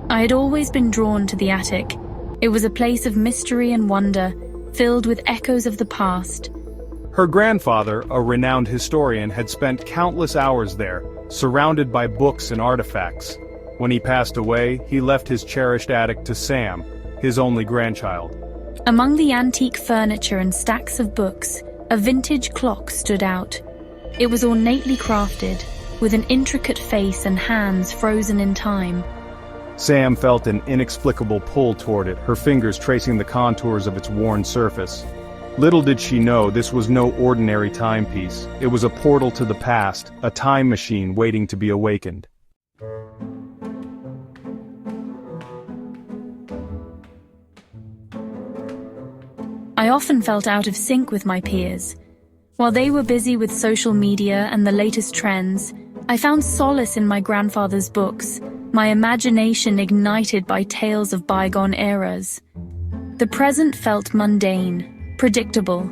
I had always been drawn to the attic. It was a place of mystery and wonder, filled with echoes of the past. Her grandfather, a renowned historian, had spent countless hours there, surrounded by books and artifacts. When he passed away, he left his cherished attic to Sam, his only grandchild. Among the antique furniture and stacks of books, a vintage clock stood out. It was ornately crafted, with an intricate face and hands frozen in time. Sam felt an inexplicable pull toward it, her fingers tracing the contours of its worn surface. Little did she know this was no ordinary timepiece. It was a portal to the past, a time machine waiting to be awakened. I often felt out of sync with my peers. While they were busy with social media and the latest trends, I found solace in my grandfather's books, my imagination ignited by tales of bygone eras. The present felt mundane, predictable.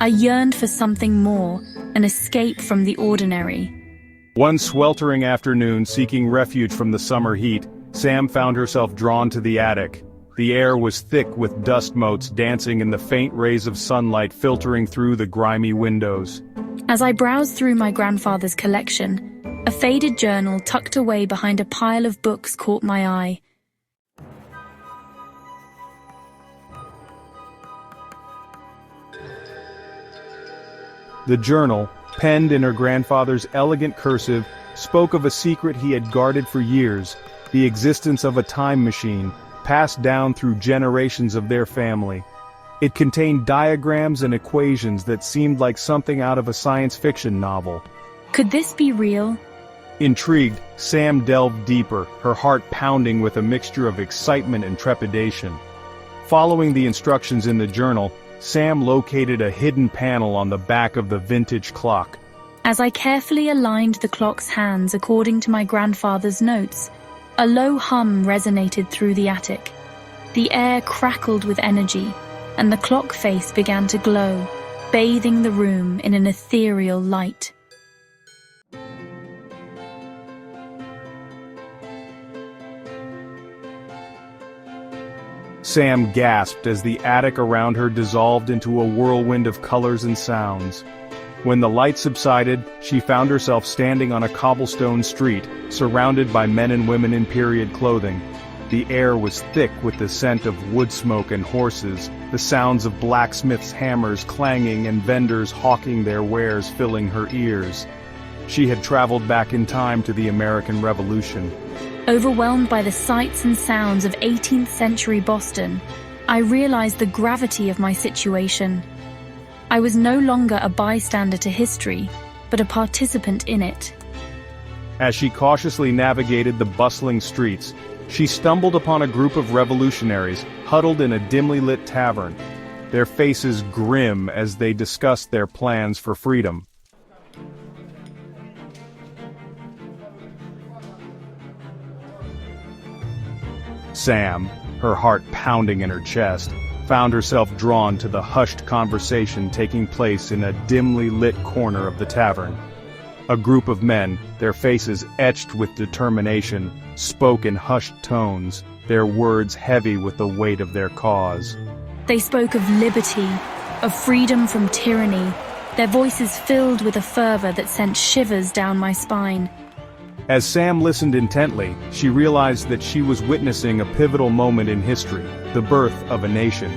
I yearned for something more, an escape from the ordinary. One sweltering afternoon, seeking refuge from the summer heat, Sam found herself drawn to the attic. The air was thick with dust motes dancing in the faint rays of sunlight filtering through the grimy windows. As I browsed through my grandfather's collection, a faded journal tucked away behind a pile of books caught my eye. The journal, penned in her grandfather's elegant cursive, spoke of a secret he had guarded for years, the existence of a time machine, passed down through generations of their family. It contained diagrams and equations that seemed like something out of a science fiction novel. Could this be real? Intrigued, Sam delved deeper, her heart pounding with a mixture of excitement and trepidation. Following the instructions in the journal, Sam located a hidden panel on the back of the vintage clock. As I carefully aligned the clock's hands according to my grandfather's notes, a low hum resonated through the attic. The air crackled with energy, and the clock face began to glow, bathing the room in an ethereal light. Sam gasped as the attic around her dissolved into a whirlwind of colors and sounds. When the light subsided, she found herself standing on a cobblestone street, surrounded by men and women in period clothing. The air was thick with the scent of wood smoke and horses, the sounds of blacksmiths' hammers clanging and vendors hawking their wares filling her ears. She had traveled back in time to the American Revolution. Overwhelmed by the sights and sounds of 18th century Boston, I realized the gravity of my situation. I was no longer a bystander to history, but a participant in it. As she cautiously navigated the bustling streets, she stumbled upon a group of revolutionaries huddled in a dimly lit tavern, their faces grim as they discussed their plans for freedom. Sam, her heart pounding in her chest, found herself drawn to the hushed conversation taking place in a dimly lit corner of the tavern. A group of men, their faces etched with determination, spoke in hushed tones, their words heavy with the weight of their cause. They spoke of liberty, of freedom from tyranny, their voices filled with a fervor that sent shivers down my spine. As Sam listened intently, she realized that she was witnessing a pivotal moment in history, the birth of a nation.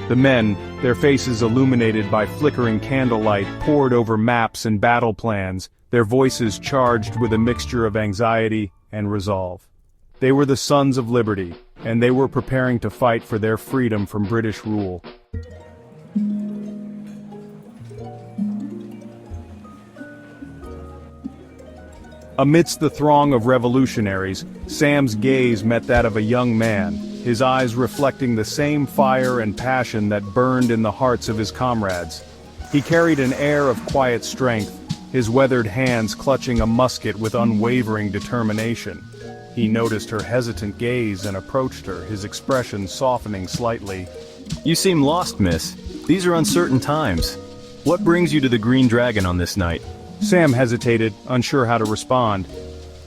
The men, their faces illuminated by flickering candlelight, pored over maps and battle plans, their voices charged with a mixture of anxiety and resolve. They were the sons of liberty, and they were preparing to fight for their freedom from British rule. Amidst the throng of revolutionaries, Sam's gaze met that of a young man, his eyes reflecting the same fire and passion that burned in the hearts of his comrades. He carried an air of quiet strength, his weathered hands clutching a musket with unwavering determination. He noticed her hesitant gaze and approached her, his expression softening slightly. "You seem lost, miss. These are uncertain times. What brings you to the Green Dragon on this night?" Sam hesitated, unsure how to respond.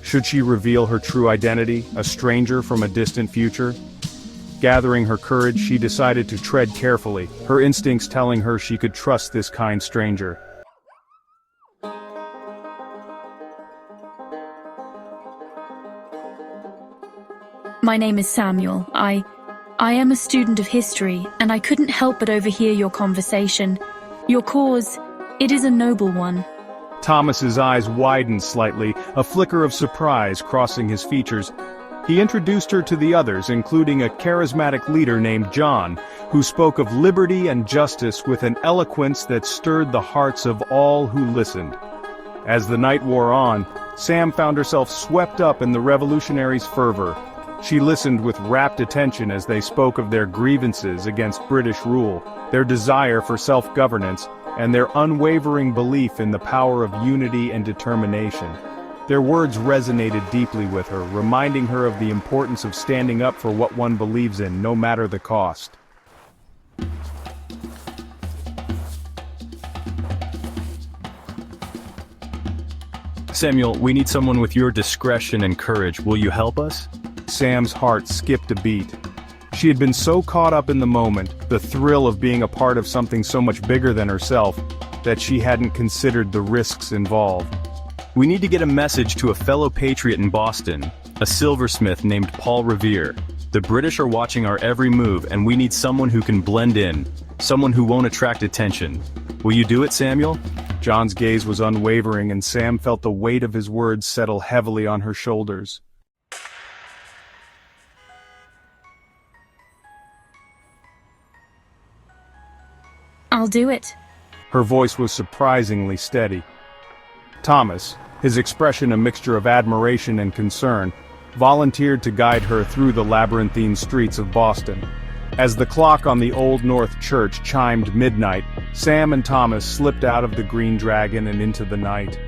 Should she reveal her true identity, a stranger from a distant future? Gathering her courage, she decided to tread carefully, her instincts telling her she could trust this kind stranger. My name is Samuel. I am a student of history, and I couldn't help but overhear your conversation. Your cause, it is a noble one. Thomas's eyes widened slightly, a flicker of surprise crossing his features. He introduced her to the others, including a charismatic leader named John, who spoke of liberty and justice with an eloquence that stirred the hearts of all who listened. As the night wore on, Sam found herself swept up in the revolutionaries' fervor. She listened with rapt attention as they spoke of their grievances against British rule, their desire for self-governance, and their unwavering belief in the power of unity and determination. Their words resonated deeply with her, reminding her of the importance of standing up for what one believes in, no matter the cost. Samuel, we need someone with your discretion and courage. Will you help us? Sam's heart skipped a beat. She had been so caught up in the moment, the thrill of being a part of something so much bigger than herself, that she hadn't considered the risks involved. We need to get a message to a fellow patriot in Boston, a silversmith named Paul Revere. The British are watching our every move, and we need someone who can blend in, someone who won't attract attention. Will you do it, Samuel? John's gaze was unwavering, and Sam felt the weight of his words settle heavily on her shoulders. I'll do it. Her voice was surprisingly steady. Thomas, his expression a mixture of admiration and concern, volunteered to guide her through the labyrinthine streets of Boston. As the clock on the Old North Church chimed midnight, Sam and Thomas slipped out of the Green Dragon and into the night.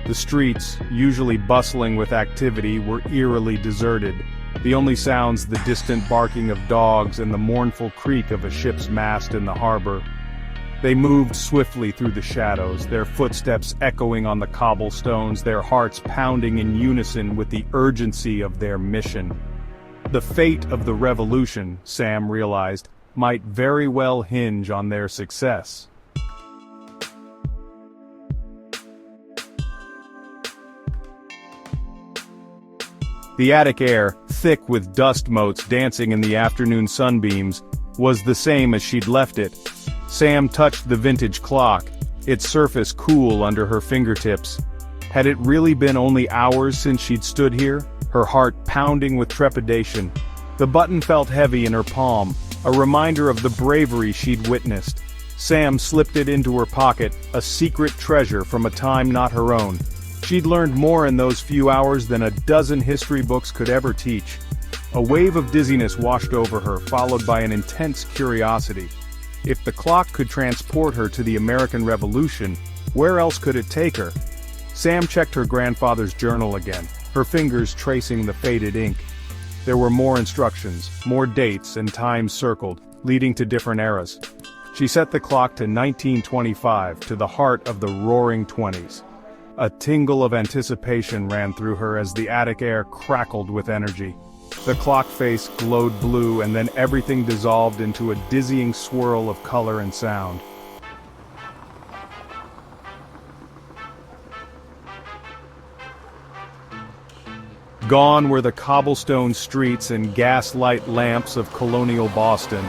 The streets, usually bustling with activity, were eerily deserted, the only sounds the distant barking of dogs and the mournful creak of a ship's mast in the harbor. They moved swiftly through the shadows, their footsteps echoing on the cobblestones, their hearts pounding in unison with the urgency of their mission. The fate of the revolution, Sam realized, might very well hinge on their success. The attic air, thick with dust motes dancing in the afternoon sunbeams, was the same as she'd left it. Sam touched the vintage clock, its surface cool under her fingertips. Had it really been only hours since she'd stood here, her heart pounding with trepidation? The button felt heavy in her palm, a reminder of the bravery she'd witnessed. Sam slipped it into her pocket, a secret treasure from a time not her own. She'd learned more in those few hours than a dozen history books could ever teach. A wave of dizziness washed over her, followed by an intense curiosity. If the clock could transport her to the American Revolution, where else could it take her? Sam checked her grandfather's journal again, her fingers tracing the faded ink. There were more instructions, more dates and times circled, leading to different eras. She set the clock to 1925, to the heart of the Roaring Twenties. A tingle of anticipation ran through her as the attic air crackled with energy. The clock face glowed blue, and then everything dissolved into a dizzying swirl of color and sound. Gone were the cobblestone streets and gaslight lamps of colonial Boston.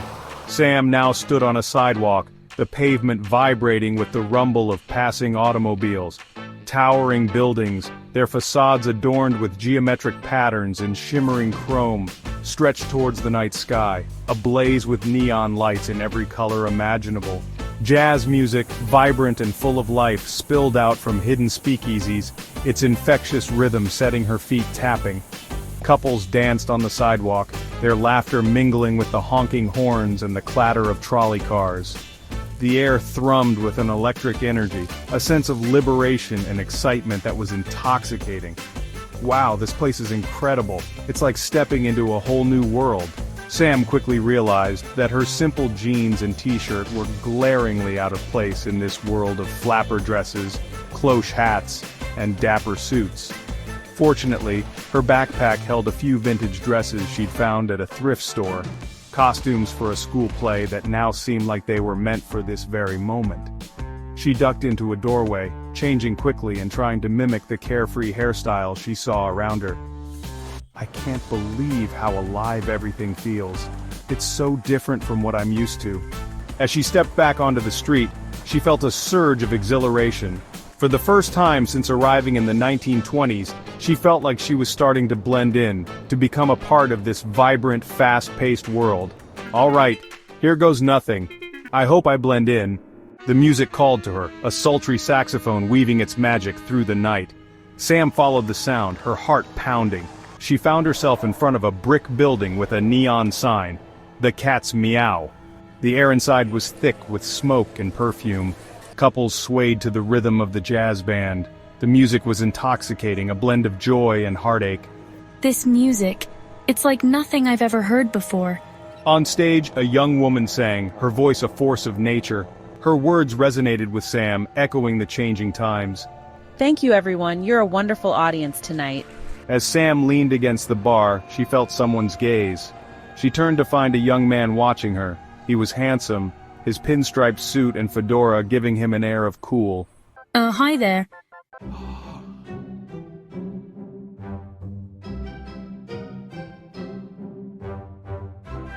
Sam now stood on a sidewalk, the pavement vibrating with the rumble of passing automobiles. Towering buildings, their facades adorned with geometric patterns and shimmering chrome, stretched towards the night sky, ablaze with neon lights in every color imaginable. Jazz music, vibrant and full of life, spilled out from hidden speakeasies, its infectious rhythm setting her feet tapping. Couples danced on the sidewalk, their laughter mingling with the honking horns and the clatter of trolley cars. The air thrummed with an electric energy, a sense of liberation and excitement that was intoxicating. Wow, this place is incredible. It's like stepping into a whole new world. Sam quickly realized that her simple jeans and t-shirt were glaringly out of place in this world of flapper dresses, cloche hats, and dapper suits. Fortunately, her backpack held a few vintage dresses she'd found at a thrift store, costumes for a school play that now seemed like they were meant for this very moment. She ducked into a doorway, changing quickly and trying to mimic the carefree hairstyle she saw around her. I can't believe how alive everything feels. It's so different from what I'm used to. As she stepped back onto the street, she felt a surge of exhilaration. For the first time since arriving in the 1920s, she felt like she was starting to blend in, to become a part of this vibrant, fast-paced world. All right, here goes nothing. I hope I blend in. The music called to her, a sultry saxophone weaving its magic through the night. Sam followed the sound, her heart pounding. She found herself in front of a brick building with a neon sign, The Cat's Meow. The air inside was thick with smoke and perfume. Couples swayed to the rhythm of the jazz band. The music was intoxicating, a blend of joy and heartache. This music, it's like nothing I've ever heard before. On stage, a young woman sang, her voice a force of nature. Her words resonated with Sam, echoing the changing times. Thank you, everyone. You're a wonderful audience tonight. As Sam leaned against the bar, she felt someone's gaze. She turned to find a young man watching her. He was handsome, his pinstripe suit and fedora giving him an air of cool. Hi there.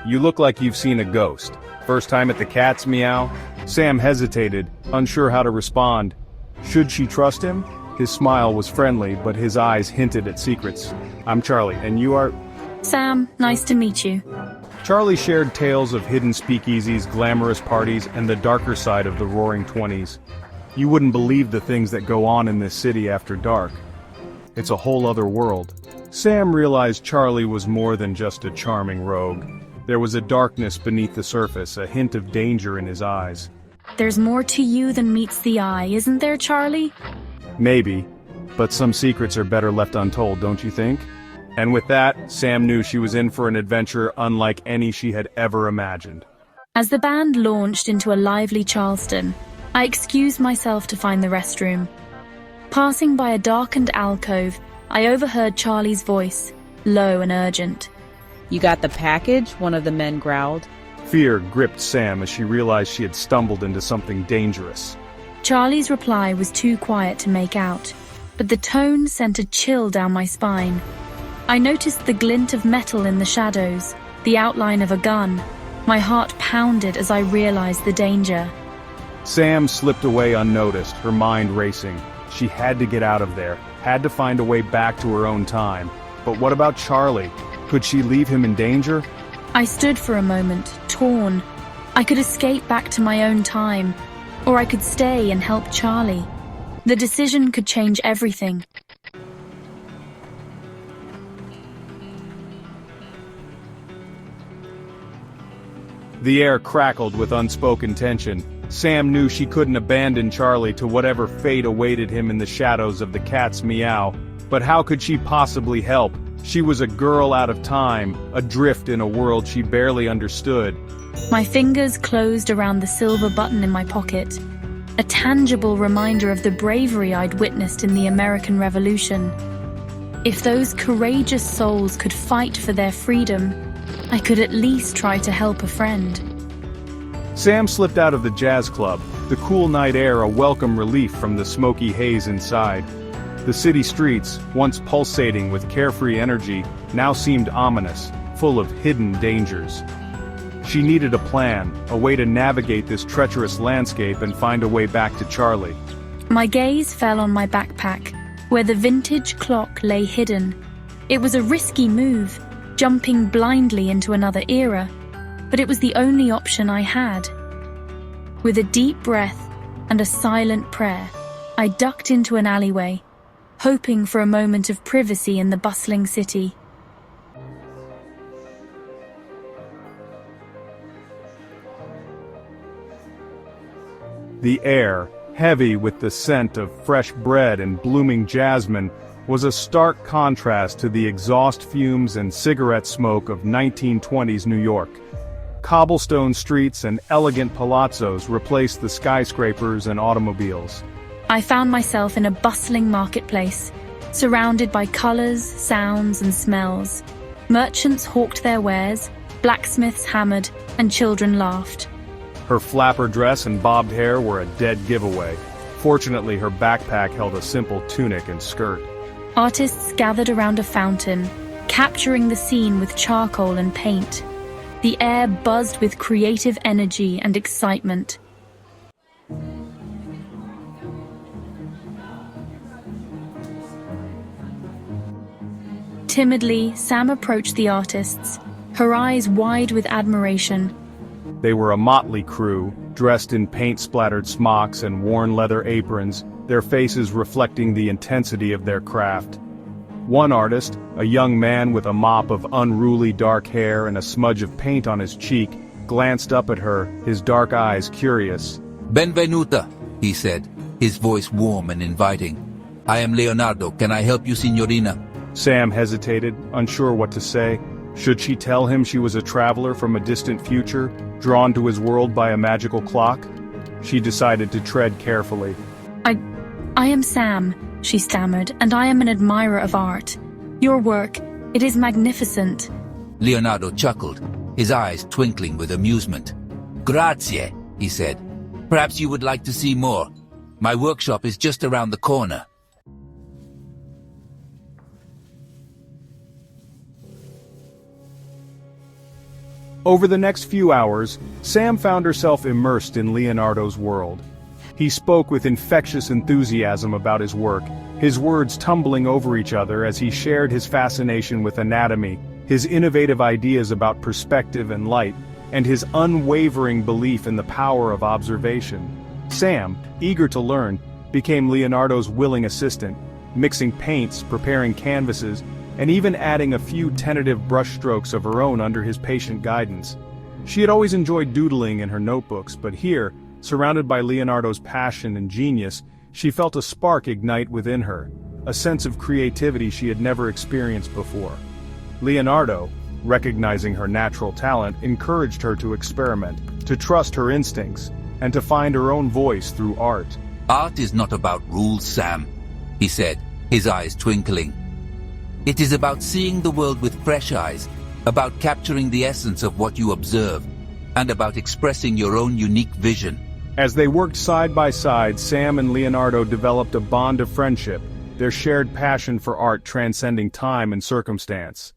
You look like you've seen a ghost. First time at the Cat's Meow? Sam hesitated, unsure how to respond. Should she trust him? His smile was friendly, but his eyes hinted at secrets. I'm Charlie, and you are... Sam, nice to meet you. Charlie shared tales of hidden speakeasies, glamorous parties, and the darker side of the Roaring Twenties. You wouldn't believe the things that go on in this city after dark. It's a whole other world. Sam realized Charlie was more than just a charming rogue. There was a darkness beneath the surface, a hint of danger in his eyes. There's more to you than meets the eye, isn't there, Charlie? Maybe, but some secrets are better left untold, don't you think? And with that, Sam knew she was in for an adventure unlike any she had ever imagined. As the band launched into a lively Charleston, I excused myself to find the restroom. Passing by a darkened alcove, I overheard Charlie's voice, low and urgent. You got the package? One of the men growled. Fear gripped Sam as she realized she had stumbled into something dangerous. Charlie's reply was too quiet to make out, but the tone sent a chill down my spine. I noticed the glint of metal in the shadows, the outline of a gun. My heart pounded as I realized the danger. Sam slipped away unnoticed, her mind racing. She had to get out of there, had to find a way back to her own time. But what about Charlie? Could she leave him in danger? I stood for a moment, torn. I could escape back to my own time, or I could stay and help Charlie. The decision could change everything. The air crackled with unspoken tension. Sam knew she couldn't abandon Charlie to whatever fate awaited him in the shadows of the Cat's Meow. But how could she possibly help? She was a girl out of time, adrift in a world she barely understood. My fingers closed around the silver button in my pocket, a tangible reminder of the bravery I'd witnessed in the American Revolution. If those courageous souls could fight for their freedom, I could at least try to help a friend. Sam slipped out of the jazz club, the cool night air a welcome relief from the smoky haze inside. The city streets, once pulsating with carefree energy, now seemed ominous, full of hidden dangers. She needed a plan, a way to navigate this treacherous landscape and find a way back to Charlie. My gaze fell on my backpack, where the vintage clock lay hidden. It was a risky move, jumping blindly into another era, but it was the only option I had. With a deep breath and a silent prayer, I ducked into an alleyway, hoping for a moment of privacy in the bustling city. The air, heavy with the scent of fresh bread and blooming jasmine, was a stark contrast to the exhaust fumes and cigarette smoke of 1920s New York. Cobblestone streets and elegant palazzos replaced the skyscrapers and automobiles. I found myself in a bustling marketplace, surrounded by colors, sounds, and smells. Merchants hawked their wares, blacksmiths hammered, and children laughed. Her flapper dress and bobbed hair were a dead giveaway. Fortunately, her backpack held a simple tunic and skirt. Artists gathered around a fountain, capturing the scene with charcoal and paint. The air buzzed with creative energy and excitement. Timidly, Sam approached the artists, her eyes wide with admiration. They were a motley crew, dressed in paint-splattered smocks and worn leather aprons, their faces reflecting the intensity of their craft. One artist, a young man with a mop of unruly dark hair and a smudge of paint on his cheek, glanced up at her, his dark eyes curious. "Benvenuta," he said, his voice warm and inviting. "I am Leonardo. Can I help you, signorina?" Sam hesitated, unsure what to say. Should she tell him she was a traveler from a distant future, drawn to his world by a magical clock? She decided to tread carefully. I am Sam, she stammered, and I am an admirer of art. Your work, it is magnificent. Leonardo chuckled, his eyes twinkling with amusement. "Grazie," he said. "Perhaps you would like to see more. My workshop is just around the corner." Over the next few hours, Sam found herself immersed in Leonardo's world. He spoke with infectious enthusiasm about his work, his words tumbling over each other as he shared his fascination with anatomy, his innovative ideas about perspective and light, and his unwavering belief in the power of observation. Sam, eager to learn, became Leonardo's willing assistant, mixing paints, preparing canvases, and even adding a few tentative brushstrokes of her own under his patient guidance. She had always enjoyed doodling in her notebooks, but here, surrounded by Leonardo's passion and genius, she felt a spark ignite within her, a sense of creativity she had never experienced before. Leonardo, recognizing her natural talent, encouraged her to experiment, to trust her instincts, and to find her own voice through art. "Art is not about rules, Sam," he said, his eyes twinkling. "It is about seeing the world with fresh eyes, about capturing the essence of what you observe, and about expressing your own unique vision." As they worked side by side, Sam and Leonardo developed a bond of friendship, their shared passion for art transcending time and circumstance.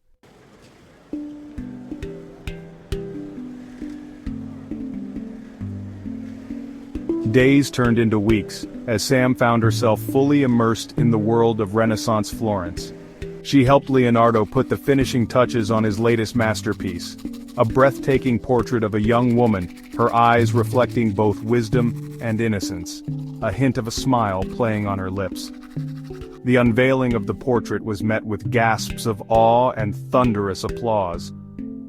Days turned into weeks, as Sam found herself fully immersed in the world of Renaissance Florence. She helped Leonardo put the finishing touches on his latest masterpiece, a breathtaking portrait of a young woman, her eyes reflecting both wisdom and innocence, a hint of a smile playing on her lips. The unveiling of the portrait was met with gasps of awe and thunderous applause.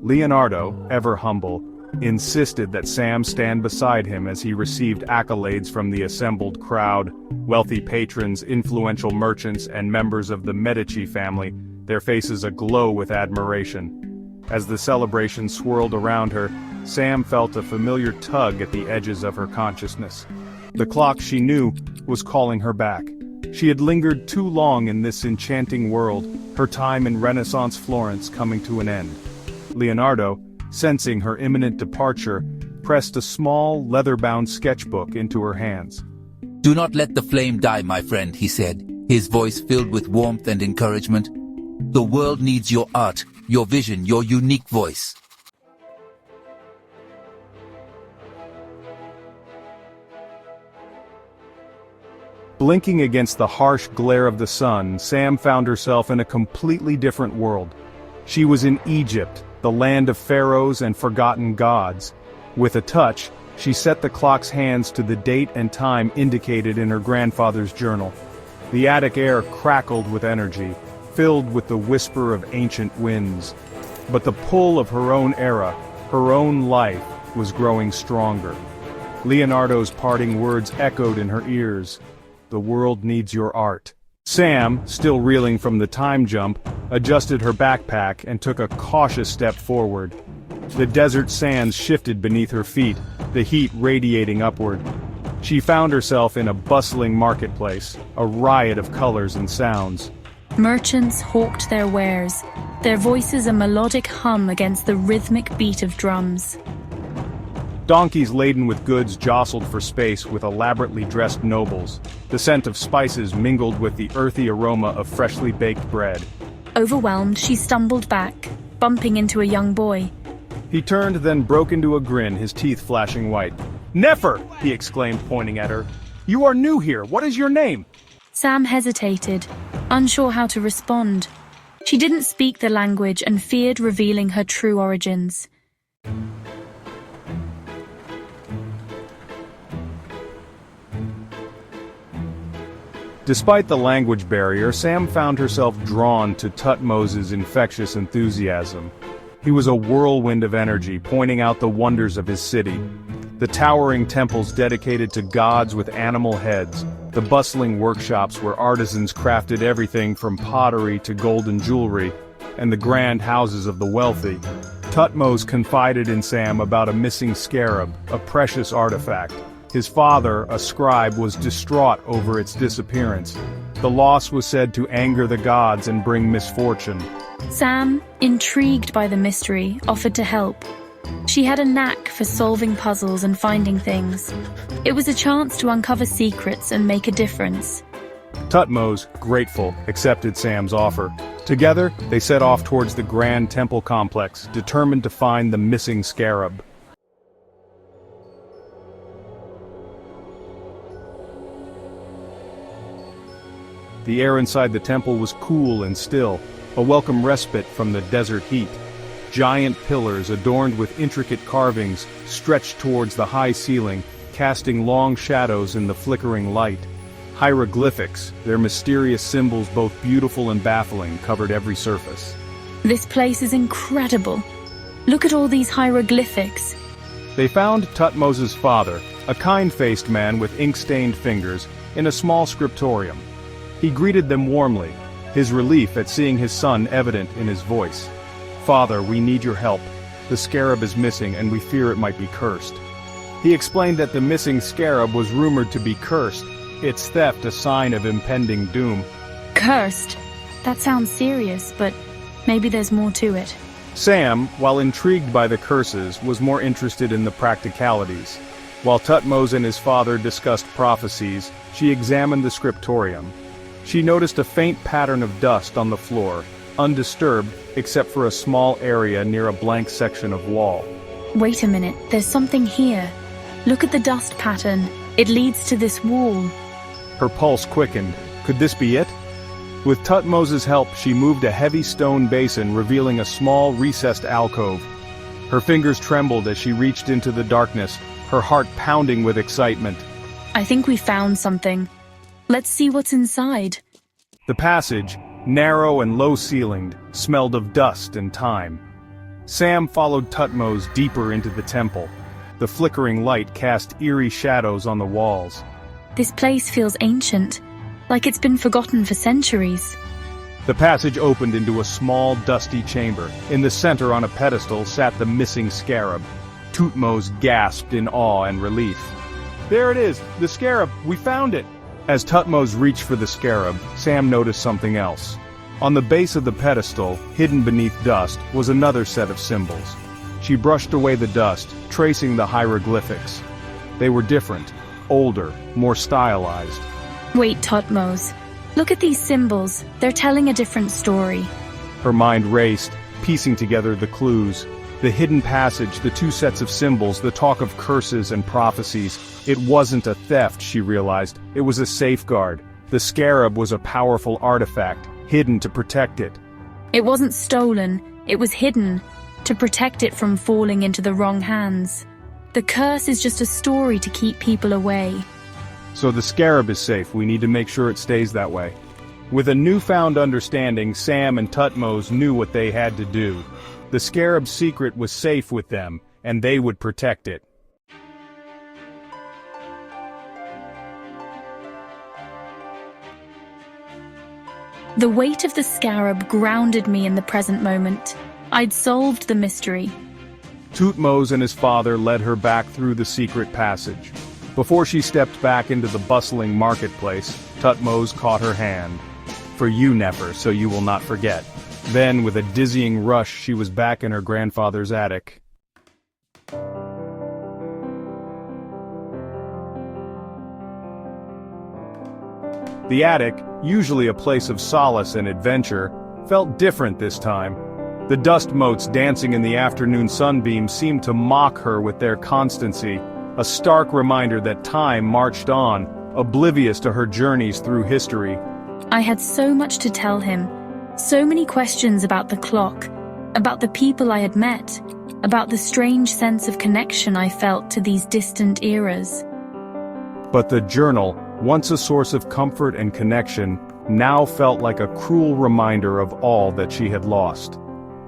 Leonardo, ever humble, insisted that Sam stand beside him as he received accolades from the assembled crowd, wealthy patrons, influential merchants, and members of the Medici family, their faces aglow with admiration. As the celebration swirled around her, Sam felt a familiar tug at the edges of her consciousness. The clock, she knew, was calling her back. She had lingered too long in this enchanting world, her time in Renaissance Florence coming to an end. Leonardo, sensing her imminent departure, pressed a small, leather-bound sketchbook into her hands. "Do not let the flame die, my friend," he said, his voice filled with warmth and encouragement. "The world needs your art, your vision, your unique voice." Blinking against the harsh glare of the sun, Sam found herself in a completely different world. She was in Egypt, the land of pharaohs and forgotten gods. With a touch, she set the clock's hands to the date and time indicated in her grandfather's journal. The attic air crackled with energy, filled with the whisper of ancient winds. But the pull of her own era, her own life, was growing stronger. Leonardo's parting words echoed in her ears. "The world needs your art." Sam, still reeling from the time jump, adjusted her backpack and took a cautious step forward. The desert sands shifted beneath her feet, the heat radiating upward. She found herself in a bustling marketplace, a riot of colors and sounds. Merchants hawked their wares, their voices a melodic hum against the rhythmic beat of drums. Donkeys laden with goods jostled for space with elaborately dressed nobles. The scent of spices mingled with the earthy aroma of freshly baked bread. Overwhelmed, she stumbled back, bumping into a young boy. He turned, then broke into a grin, his teeth flashing white. "Nefer!" he exclaimed, pointing at her. "You are new here. What is your name?" Sam hesitated, unsure how to respond. She didn't speak the language and feared revealing her true origins. Despite the language barrier, Sam found herself drawn to Thutmose's infectious enthusiasm. He was a whirlwind of energy, pointing out the wonders of his city. The towering temples dedicated to gods with animal heads, the bustling workshops where artisans crafted everything from pottery to golden jewelry, and the grand houses of the wealthy. Thutmose confided in Sam about a missing scarab, a precious artifact. His father, a scribe, was distraught over its disappearance. The loss was said to anger the gods and bring misfortune. Sam, intrigued by the mystery, offered to help. She had a knack for solving puzzles and finding things. It was a chance to uncover secrets and make a difference. Thutmose, grateful, accepted Sam's offer. Together, they set off towards the grand temple complex, determined to find the missing scarab. The air inside the temple was cool and still, a welcome respite from the desert heat. Giant pillars adorned with intricate carvings stretched towards the high ceiling, casting long shadows in the flickering light. Hieroglyphics, their mysterious symbols both beautiful and baffling, covered every surface. This place is incredible. Look at all these hieroglyphics. They found Thutmose's father, a kind-faced man with ink-stained fingers, in a small scriptorium. He greeted them warmly, his relief at seeing his son evident in his voice. "Father, we need your help. The scarab is missing and we fear it might be cursed." He explained that the missing scarab was rumored to be cursed, its theft a sign of impending doom. Cursed? That sounds serious, but maybe there's more to it. Sam, while intrigued by the curses, was more interested in the practicalities. While Thutmose and his father discussed prophecies, she examined the scriptorium. She noticed a faint pattern of dust on the floor, undisturbed except for a small area near a blank section of wall. Wait a minute, there's something here. Look at the dust pattern. It leads to this wall. Her pulse quickened. Could this be it? With Thutmose's help, she moved a heavy stone basin, revealing a small, recessed alcove. Her fingers trembled as she reached into the darkness, her heart pounding with excitement. I think we found something. Let's see what's inside. The passage, narrow and low-ceilinged, smelled of dust and time. Sam followed Thutmose deeper into the temple. The flickering light cast eerie shadows on the walls. This place feels ancient, like it's been forgotten for centuries. The passage opened into a small, dusty chamber. In the center on a pedestal sat the missing scarab. Thutmose gasped in awe and relief. "There it is! The scarab! We found it!" As Thutmose reached for the scarab, Sam noticed something else. On the base of the pedestal, hidden beneath dust, was another set of symbols. She brushed away the dust, tracing the hieroglyphics. They were different, older, more stylized. Wait, Thutmose. Look at these symbols. They're telling a different story. Her mind raced, piecing together the clues. The hidden passage, the two sets of symbols, the talk of curses and prophecies. It wasn't a theft, she realized. It was a safeguard. The scarab was a powerful artifact, hidden to protect it. It wasn't stolen. It was hidden, to protect it from falling into the wrong hands. The curse is just a story to keep people away. So the scarab is safe. We need to make sure it stays that way. With a newfound understanding, Sam and Thutmose knew what they had to do. The scarab's secret was safe with them, and they would protect it. The weight of the scarab grounded me in the present moment. I'd solved the mystery. Thutmose and his father led her back through the secret passage. Before she stepped back into the bustling marketplace, Thutmose caught her hand. For you, Nefer, so you will not forget." Then, with a dizzying rush, she was back in her grandfather's attic. The attic, usually a place of solace and adventure, felt different this time. The dust motes dancing in the afternoon sunbeams seemed to mock her with their constancy, a stark reminder that time marched on, oblivious to her journeys through history. I had so much to tell him, so many questions about the clock, about the people I had met, about the strange sense of connection I felt to these distant eras. But the journal, once a source of comfort and connection, now felt like a cruel reminder of all that she had lost.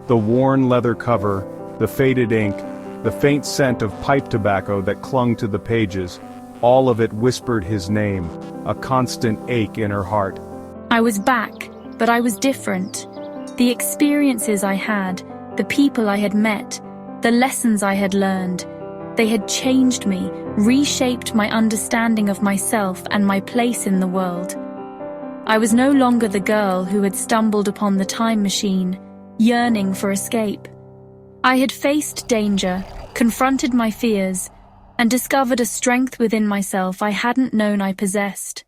The worn leather cover, the faded ink, the faint scent of pipe tobacco that clung to the pages, all of it whispered his name, a constant ache in her heart. I was back, but I was different. The experiences I had, the people I had met, the lessons I had learned, they had changed me, reshaped my understanding of myself and my place in the world. I was no longer the girl who had stumbled upon the time machine, yearning for escape. I had faced danger, confronted my fears, and discovered a strength within myself I hadn't known I possessed.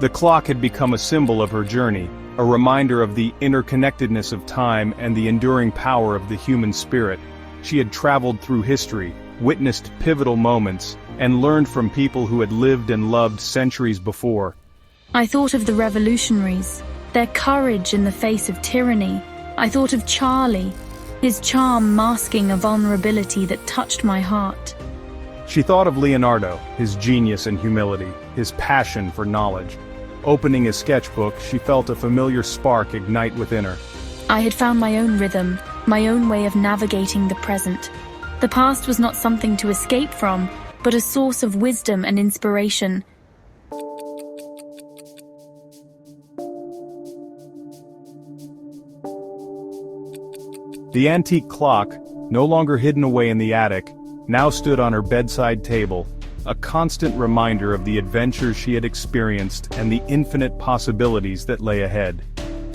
The clock had become a symbol of her journey, a reminder of the interconnectedness of time and the enduring power of the human spirit. She had traveled through history, witnessed pivotal moments, and learned from people who had lived and loved centuries before. I thought of the revolutionaries, their courage in the face of tyranny. I thought of Charlie, his charm masking a vulnerability that touched my heart. She thought of Leonardo, his genius and humility, his passion for knowledge. Opening his sketchbook, she felt a familiar spark ignite within her. I had found my own rhythm, my own way of navigating the present. The past was not something to escape from, but a source of wisdom and inspiration. The antique clock, no longer hidden away in the attic, now stood on her bedside table, a constant reminder of the adventures she had experienced and the infinite possibilities that lay ahead.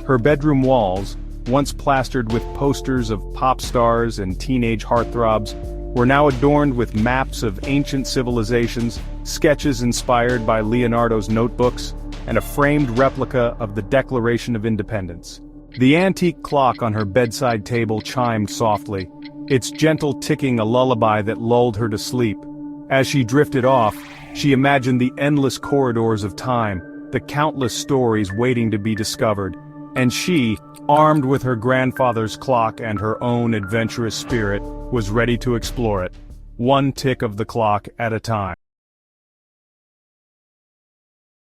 Her bedroom walls, once plastered with posters of pop stars and teenage heartthrobs, were now adorned with maps of ancient civilizations, sketches inspired by Leonardo's notebooks, and a framed replica of the Declaration of Independence. The antique clock on her bedside table chimed softly, its gentle ticking a lullaby that lulled her to sleep. As she drifted off, she imagined the endless corridors of time, the countless stories waiting to be discovered, and she, armed with her grandfather's clock and her own adventurous spirit, was ready to explore it, one tick of the clock at a time.